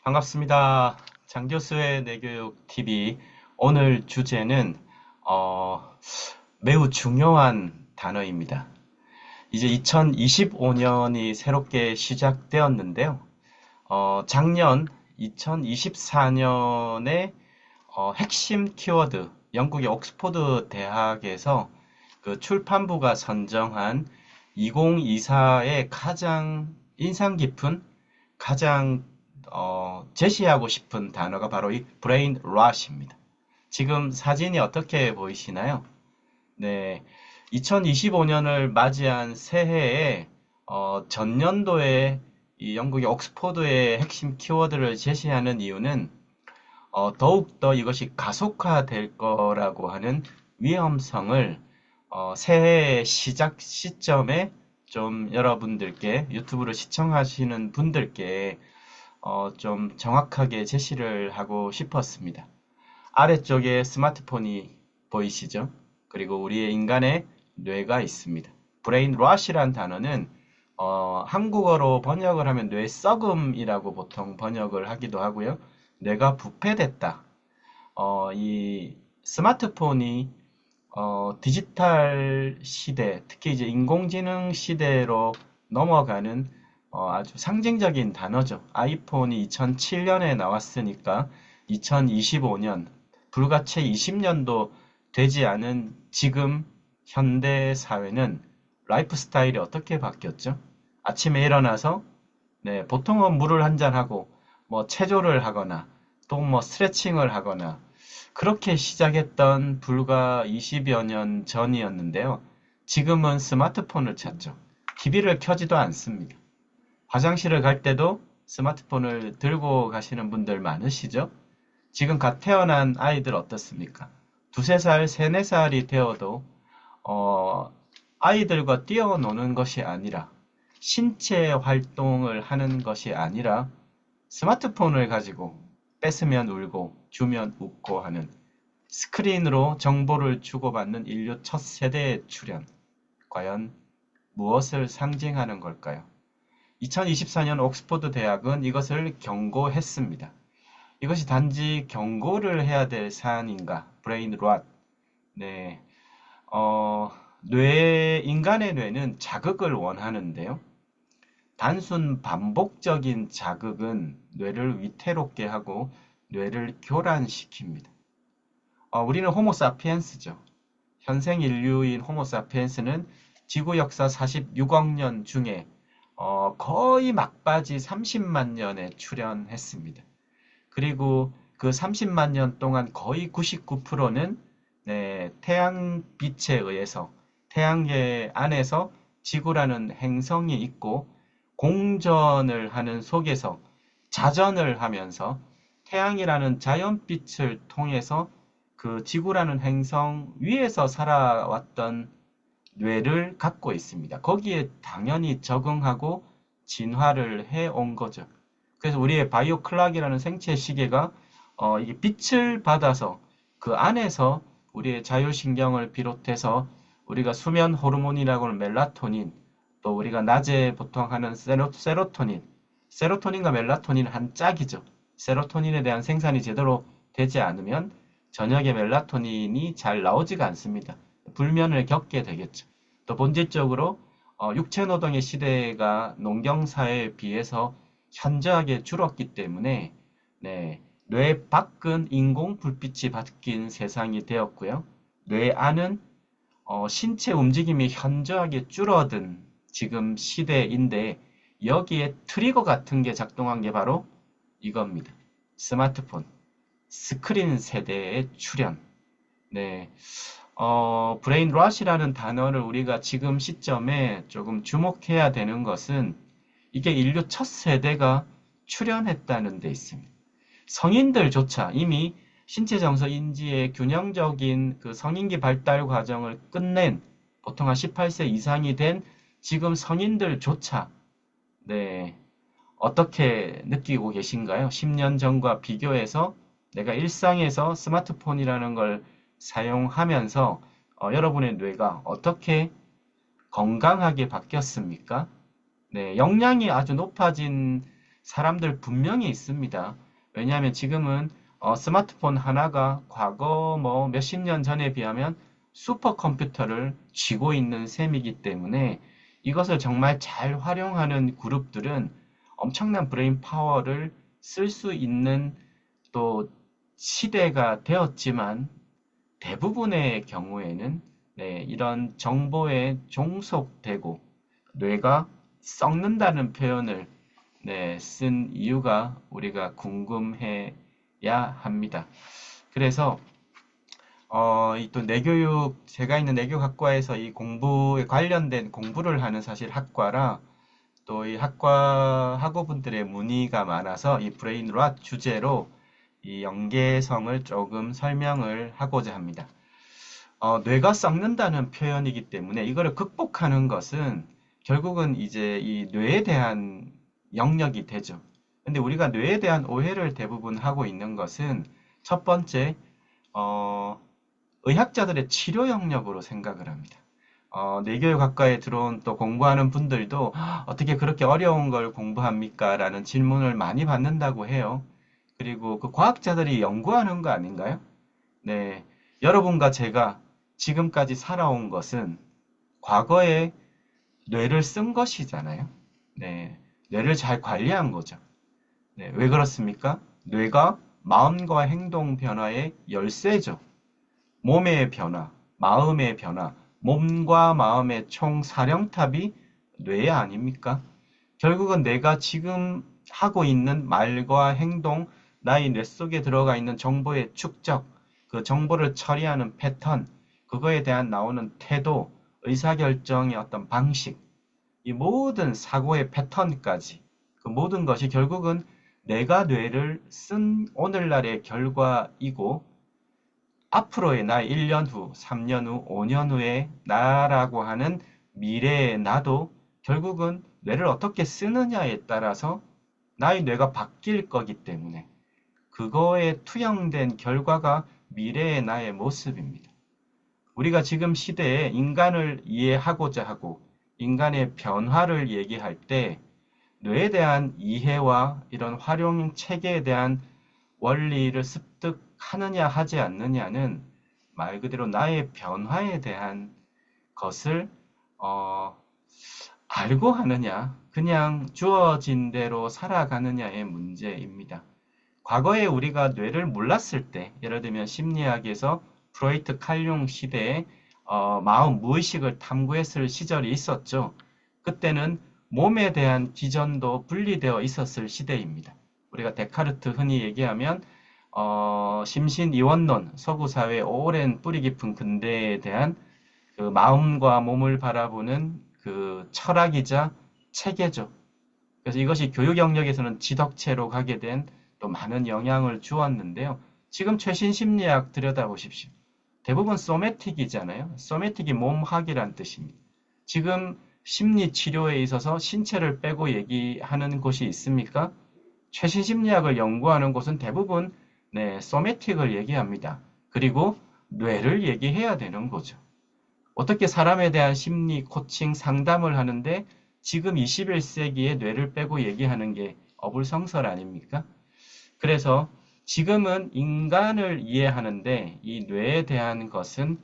반갑습니다. 장교수의 내교육 TV. 오늘 주제는 어, 매우 중요한 단어입니다. 이제 2025년이 새롭게 시작되었는데요. 작년 2024년에 핵심 키워드, 영국의 옥스포드 대학에서 그 출판부가 선정한 2024의 가장 인상 깊은, 가장 제시하고 싶은 단어가 바로 이 브레인 롯입니다. 지금 사진이 어떻게 보이시나요? 네, 2025년을 맞이한 새해에 전년도에 이 영국의 옥스포드의 핵심 키워드를 제시하는 이유는 더욱더 이것이 가속화될 거라고 하는 위험성을 새해 시작 시점에 좀 여러분들께 유튜브를 시청하시는 분들께 좀 정확하게 제시를 하고 싶었습니다. 아래쪽에 스마트폰이 보이시죠? 그리고 우리의 인간의 뇌가 있습니다. 브레인 롯이란 단어는 한국어로 번역을 하면 뇌 썩음이라고 보통 번역을 하기도 하고요. 뇌가 부패됐다. 이 스마트폰이 디지털 시대, 특히 이제 인공지능 시대로 넘어가는 아주 상징적인 단어죠. 아이폰이 2007년에 나왔으니까 2025년, 불과 채 20년도 되지 않은 지금 현대 사회는 라이프 스타일이 어떻게 바뀌었죠? 아침에 일어나서 보통은 물을 한 잔하고 뭐 체조를 하거나 또 뭐 스트레칭을 하거나 그렇게 시작했던 불과 20여 년 전이었는데요. 지금은 스마트폰을 찾죠. TV를 켜지도 않습니다. 화장실을 갈 때도 스마트폰을 들고 가시는 분들 많으시죠? 지금 갓 태어난 아이들 어떻습니까? 두세 살, 세네 살이 되어도 어, 아이들과 뛰어노는 것이 아니라 신체 활동을 하는 것이 아니라 스마트폰을 가지고 뺏으면 울고 주면 웃고 하는 스크린으로 정보를 주고받는 인류 첫 세대의 출현. 과연 무엇을 상징하는 걸까요? 2024년 옥스퍼드 대학은 이것을 경고했습니다. 이것이 단지 경고를 해야 될 사안인가? 브레인 롯. 네. 인간의 뇌는 자극을 원하는데요. 단순 반복적인 자극은 뇌를 위태롭게 하고 뇌를 교란시킵니다. 우리는 호모 사피엔스죠. 현생 인류인 호모 사피엔스는 지구 역사 46억 년 중에 거의 막바지 30만 년에 출현했습니다. 그리고 그 30만 년 동안 거의 99%는 태양빛에 의해서 태양계 안에서 지구라는 행성이 있고 공전을 하는 속에서 자전을 하면서 태양이라는 자연빛을 통해서 그 지구라는 행성 위에서 살아왔던 뇌를 갖고 있습니다. 거기에 당연히 적응하고 진화를 해온 거죠. 그래서 우리의 바이오 클락이라는 생체 시계가 이게 빛을 받아서 그 안에서 우리의 자율신경을 비롯해서 우리가 수면 호르몬이라고 하는 멜라토닌, 또 우리가 낮에 보통 하는 세로토닌, 세로토닌과 멜라토닌 한 짝이죠. 세로토닌에 대한 생산이 제대로 되지 않으면 저녁에 멜라토닌이 잘 나오지가 않습니다. 불면을 겪게 되겠죠. 또 본질적으로 육체노동의 시대가 농경사회에 비해서 현저하게 줄었기 때문에 뇌 밖은 인공 불빛이 바뀐 세상이 되었고요. 뇌 안은 신체 움직임이 현저하게 줄어든 지금 시대인데 여기에 트리거 같은 게 작동한 게 바로 이겁니다. 스마트폰, 스크린 세대의 출현. 네, 브레인 롯이라는 단어를 우리가 지금 시점에 조금 주목해야 되는 것은 이게 인류 첫 세대가 출현했다는 데 있습니다. 성인들조차 이미 신체 정서 인지의 균형적인 그 성인기 발달 과정을 끝낸 보통 한 18세 이상이 된 지금 성인들조차 네, 어떻게 느끼고 계신가요? 10년 전과 비교해서 내가 일상에서 스마트폰이라는 걸 사용하면서 여러분의 뇌가 어떻게 건강하게 바뀌었습니까? 네, 역량이 아주 높아진 사람들 분명히 있습니다. 왜냐하면 지금은 스마트폰 하나가 과거 뭐 몇십 년 전에 비하면 슈퍼컴퓨터를 쥐고 있는 셈이기 때문에 이것을 정말 잘 활용하는 그룹들은 엄청난 브레인 파워를 쓸 수 있는 또 시대가 되었지만 대부분의 경우에는 네, 이런 정보에 종속되고 뇌가 썩는다는 표현을 네, 쓴 이유가 우리가 궁금해야 합니다. 그래서 이또 내교육 제가 있는 내교학과에서 이 공부에 관련된 공부를 하는 사실 학과라 또 이 학과 학우분들의 문의가 많아서 이 브레인 롯 주제로 이 연계성을 조금 설명을 하고자 합니다. 뇌가 썩는다는 표현이기 때문에 이거를 극복하는 것은 결국은 이제 이 뇌에 대한 영역이 되죠. 근데 우리가 뇌에 대한 오해를 대부분 하고 있는 것은 첫 번째, 어, 의학자들의 치료 영역으로 생각을 합니다. 뇌교육학과에 들어온 또 공부하는 분들도 어떻게 그렇게 어려운 걸 공부합니까? 라는 질문을 많이 받는다고 해요. 그리고 그 과학자들이 연구하는 거 아닌가요? 네. 여러분과 제가 지금까지 살아온 것은 과거에 뇌를 쓴 것이잖아요. 네. 뇌를 잘 관리한 거죠. 네. 왜 그렇습니까? 뇌가 마음과 행동 변화의 열쇠죠. 몸의 변화, 마음의 변화, 몸과 마음의 총사령탑이 뇌 아닙니까? 결국은 내가 지금 하고 있는 말과 행동, 나의 뇌 속에 들어가 있는 정보의 축적, 그 정보를 처리하는 패턴, 그거에 대한 나오는 태도, 의사결정의 어떤 방식, 이 모든 사고의 패턴까지, 그 모든 것이 결국은 내가 뇌를 쓴 오늘날의 결과이고, 앞으로의 나 1년 후, 3년 후, 5년 후의 나라고 하는 미래의 나도 결국은 뇌를 어떻게 쓰느냐에 따라서 나의 뇌가 바뀔 거기 때문에 그거에 투영된 결과가 미래의 나의 모습입니다. 우리가 지금 시대에 인간을 이해하고자 하고 인간의 변화를 얘기할 때 뇌에 대한 이해와 이런 활용 체계에 대한 원리를 습득하느냐 하지 않느냐는 말 그대로 나의 변화에 대한 것을 어, 알고 하느냐, 그냥 주어진 대로 살아가느냐의 문제입니다. 과거에 우리가 뇌를 몰랐을 때, 예를 들면 심리학에서 프로이트 칼융 시대에 마음 무의식을 탐구했을 시절이 있었죠. 그때는 몸에 대한 기전도 분리되어 있었을 시대입니다. 우리가 데카르트 흔히 얘기하면 심신이원론, 서구사회의 오랜 뿌리 깊은 근대에 대한 그 마음과 몸을 바라보는 그 철학이자 체계죠. 그래서 이것이 교육 영역에서는 지덕체로 가게 된 또 많은 영향을 주었는데요. 지금 최신 심리학 들여다보십시오. 대부분 소매틱이잖아요. 소매틱이 몸학이란 뜻입니다. 지금 심리 치료에 있어서 신체를 빼고 얘기하는 곳이 있습니까? 최신 심리학을 연구하는 곳은 대부분 네, 소매틱을 얘기합니다. 그리고 뇌를 얘기해야 되는 거죠. 어떻게 사람에 대한 심리 코칭 상담을 하는데 지금 21세기에 뇌를 빼고 얘기하는 게 어불성설 아닙니까? 그래서 지금은 인간을 이해하는데 이 뇌에 대한 것은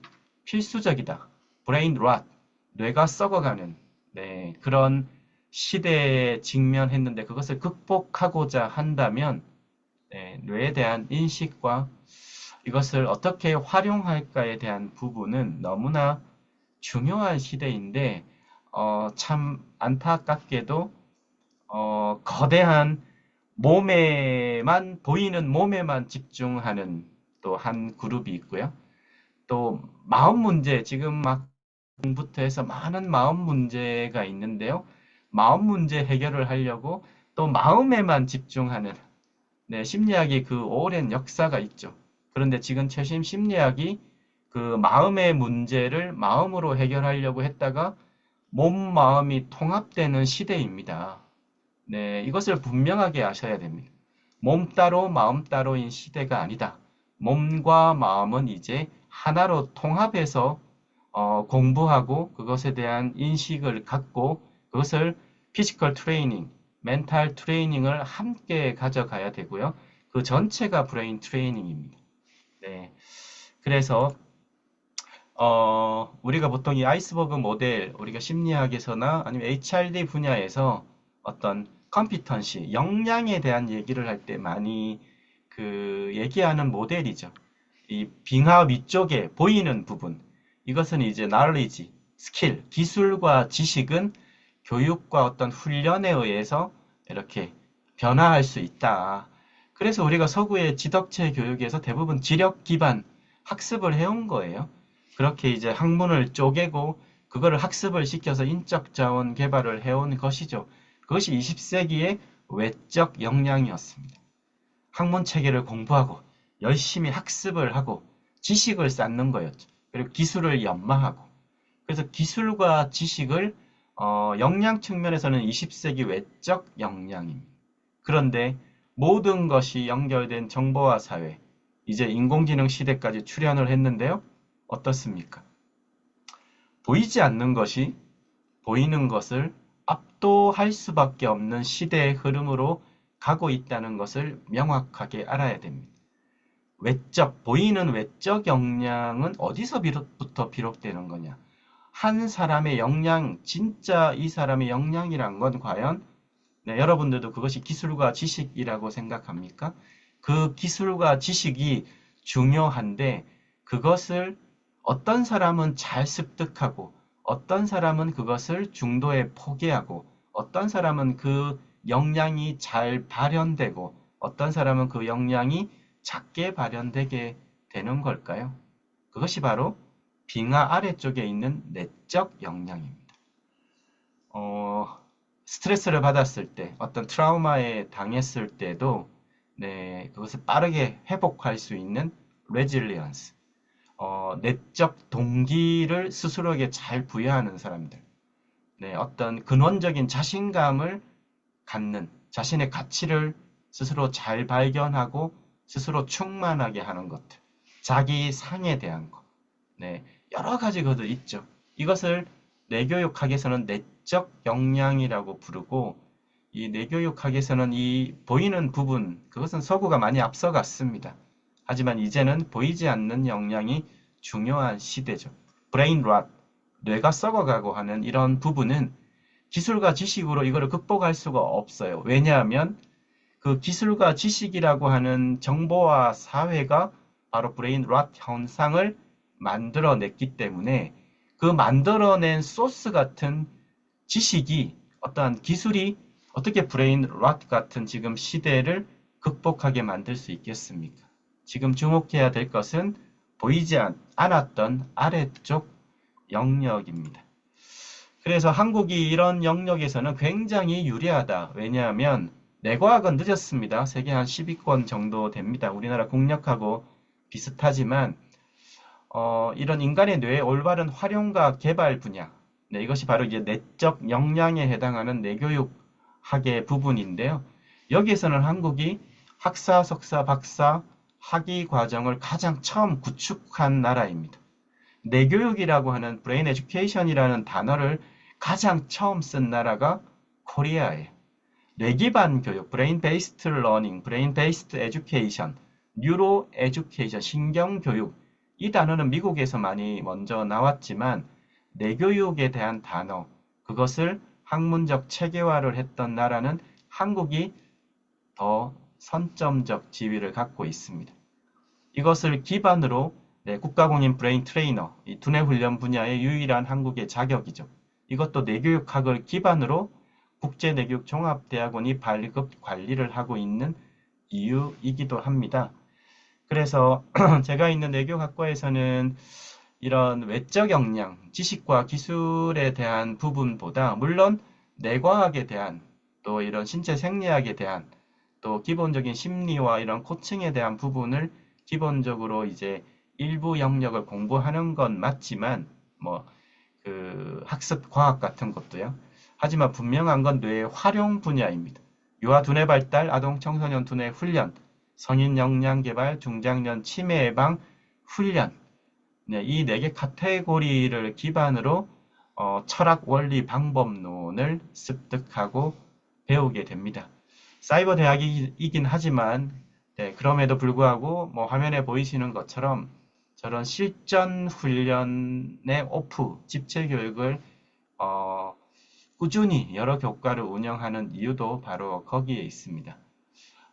필수적이다. 브레인 롯, 뇌가 썩어가는 네, 그런 시대에 직면했는데 그것을 극복하고자 한다면 네, 뇌에 대한 인식과 이것을 어떻게 활용할까에 대한 부분은 너무나 중요한 시대인데 참 안타깝게도 거대한 몸에만 보이는 몸에만 집중하는 또 한 그룹이 있고요. 또 마음 문제 지금 막 부터 해서 많은 마음 문제가 있는데요. 마음 문제 해결을 하려고 또 마음에만 집중하는 네, 심리학이 그 오랜 역사가 있죠. 그런데 지금 최신 심리학이 그 마음의 문제를 마음으로 해결하려고 했다가 몸, 마음이 통합되는 시대입니다. 네, 이것을 분명하게 아셔야 됩니다. 몸 따로 마음 따로인 시대가 아니다. 몸과 마음은 이제 하나로 통합해서 공부하고 그것에 대한 인식을 갖고 그것을 피지컬 트레이닝, 멘탈 트레이닝을 함께 가져가야 되고요. 그 전체가 브레인 트레이닝입니다. 네. 그래서 우리가 보통 이 아이스버그 모델, 우리가 심리학에서나 아니면 HRD 분야에서 어떤 컴피턴시, 역량에 대한 얘기를 할 때 많이 얘기하는 모델이죠. 이 빙하 위쪽에 보이는 부분, 이것은 이제 knowledge, 스킬, 기술과 지식은 교육과 어떤 훈련에 의해서 이렇게 변화할 수 있다. 그래서 우리가 서구의 지덕체 교육에서 대부분 지력 기반 학습을 해온 거예요. 그렇게 이제 학문을 쪼개고 그거를 학습을 시켜서 인적 자원 개발을 해온 것이죠. 그것이 20세기의 외적 역량이었습니다. 학문 체계를 공부하고 열심히 학습을 하고 지식을 쌓는 거였죠. 그리고 기술을 연마하고. 그래서 기술과 지식을 역량 측면에서는 20세기 외적 역량입니다. 그런데 모든 것이 연결된 정보화 사회, 이제 인공지능 시대까지 출현을 했는데요. 어떻습니까? 보이지 않는 것이 보이는 것을 압도할 수밖에 없는 시대의 흐름으로 가고 있다는 것을 명확하게 알아야 됩니다. 보이는 외적 역량은 어디서부터 비롯되는 거냐? 한 사람의 역량, 진짜 이 사람의 역량이란 건 과연 여러분들도 그것이 기술과 지식이라고 생각합니까? 그 기술과 지식이 중요한데 그것을 어떤 사람은 잘 습득하고 어떤 사람은 그것을 중도에 포기하고 어떤 사람은 그 역량이 잘 발현되고 어떤 사람은 그 역량이 작게 발현되게 되는 걸까요? 그것이 바로 빙하 아래쪽에 있는 내적 역량입니다. 스트레스를 받았을 때, 어떤 트라우마에 당했을 때도 그것을 빠르게 회복할 수 있는 레질리언스, 내적 동기를 스스로에게 잘 부여하는 사람들, 어떤 근원적인 자신감을 갖는 자신의 가치를 스스로 잘 발견하고 스스로 충만하게 하는 것들, 자기 상에 대한 것, 여러 가지 것들 있죠. 이것을 뇌교육학에서는 내적 역량이라고 부르고 이 뇌교육학에서는 이 보이는 부분, 그것은 서구가 많이 앞서갔습니다. 하지만 이제는 보이지 않는 역량이 중요한 시대죠. 브레인 롯, 뇌가 썩어가고 하는 이런 부분은 기술과 지식으로 이거를 극복할 수가 없어요. 왜냐하면 그 기술과 지식이라고 하는 정보화 사회가 바로 브레인 롯 현상을 만들어냈기 때문에 그 만들어낸 소스 같은 지식이 어떠한 기술이 어떻게 브레인 롯 같은 지금 시대를 극복하게 만들 수 있겠습니까? 지금 주목해야 될 것은 보이지 않았던 아래쪽 영역입니다. 그래서 한국이 이런 영역에서는 굉장히 유리하다. 왜냐하면 뇌과학은 늦었습니다. 세계 한 10위권 정도 됩니다. 우리나라 국력하고 비슷하지만 이런 인간의 뇌의 올바른 활용과 개발 분야, 이것이 바로 이제 내적 역량에 해당하는 뇌교육학의 부분인데요. 여기에서는 한국이 학사, 석사, 박사, 학위 과정을 가장 처음 구축한 나라입니다. 뇌교육이라고 하는 브레인 에듀케이션이라는 단어를 가장 처음 쓴 나라가 코리아예요. 뇌기반 교육, 브레인 베이스드 러닝, 브레인 베이스드 에듀케이션, 뉴로 에듀케이션, 신경교육, 이 단어는 미국에서 많이 먼저 나왔지만 뇌교육에 대한 단어, 그것을 학문적 체계화를 했던 나라는 한국이 더 선점적 지위를 갖고 있습니다. 이것을 기반으로 국가공인 브레인 트레이너, 이 두뇌 훈련 분야의 유일한 한국의 자격이죠. 이것도 뇌교육학을 기반으로 국제뇌교육종합대학원이 발급 관리를 하고 있는 이유이기도 합니다. 그래서 제가 있는 뇌교육학과에서는 이런 외적 역량, 지식과 기술에 대한 부분보다 물론 뇌과학에 대한 또 이런 신체 생리학에 대한 또 기본적인 심리와 이런 코칭에 대한 부분을 기본적으로 이제 일부 영역을 공부하는 건 맞지만 그 학습 과학 같은 것도요. 하지만 분명한 건 뇌의 활용 분야입니다. 유아 두뇌 발달, 아동 청소년 두뇌 훈련, 성인 역량 개발, 중장년 치매 예방 훈련, 이 4개 카테고리를 기반으로 철학 원리 방법론을 습득하고 배우게 됩니다. 사이버 대학이긴 하지만 네, 그럼에도 불구하고 뭐 화면에 보이시는 것처럼 저런 실전 훈련의 오프 집체 교육을 어, 꾸준히 여러 교과를 운영하는 이유도 바로 거기에 있습니다.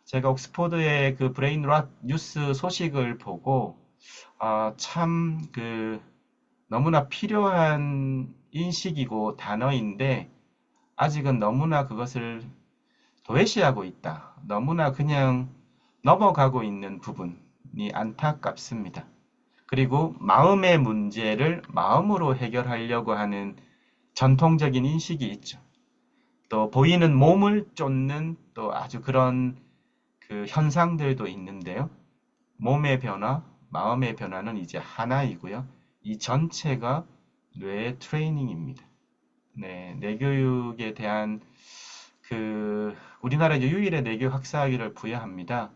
제가 옥스포드의 그 브레인롯 뉴스 소식을 보고 참 너무나 필요한 인식이고 단어인데 아직은 너무나 그것을 도외시하고 있다. 너무나 그냥 넘어가고 있는 부분이 안타깝습니다. 그리고 마음의 문제를 마음으로 해결하려고 하는 전통적인 인식이 있죠. 또 보이는 몸을 쫓는 또 아주 그런 그 현상들도 있는데요. 몸의 변화, 마음의 변화는 이제 하나이고요. 이 전체가 뇌의 트레이닝입니다. 네, 뇌교육에 대한 우리나라 유일의 뇌교육 학사학위를 부여합니다.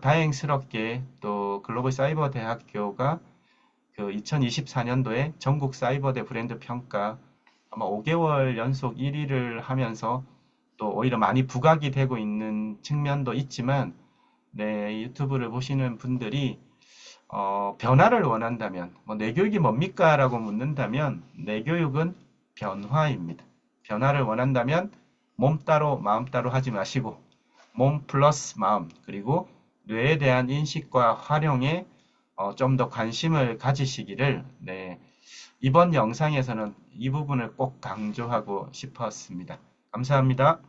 다행스럽게 또 글로벌 사이버 대학교가 그 2024년도에 전국 사이버대 브랜드 평가 아마 5개월 연속 1위를 하면서 또 오히려 많이 부각이 되고 있는 측면도 있지만 네, 유튜브를 보시는 분들이 변화를 원한다면 뭐 뇌교육이 뭡니까? 라고 묻는다면 뇌교육은 변화입니다. 변화를 원한다면 몸 따로 마음 따로 하지 마시고 몸 플러스 마음 그리고 뇌에 대한 인식과 활용에 좀 더 관심을 가지시기를 네, 이번 영상에서는 이 부분을 꼭 강조하고 싶었습니다. 감사합니다.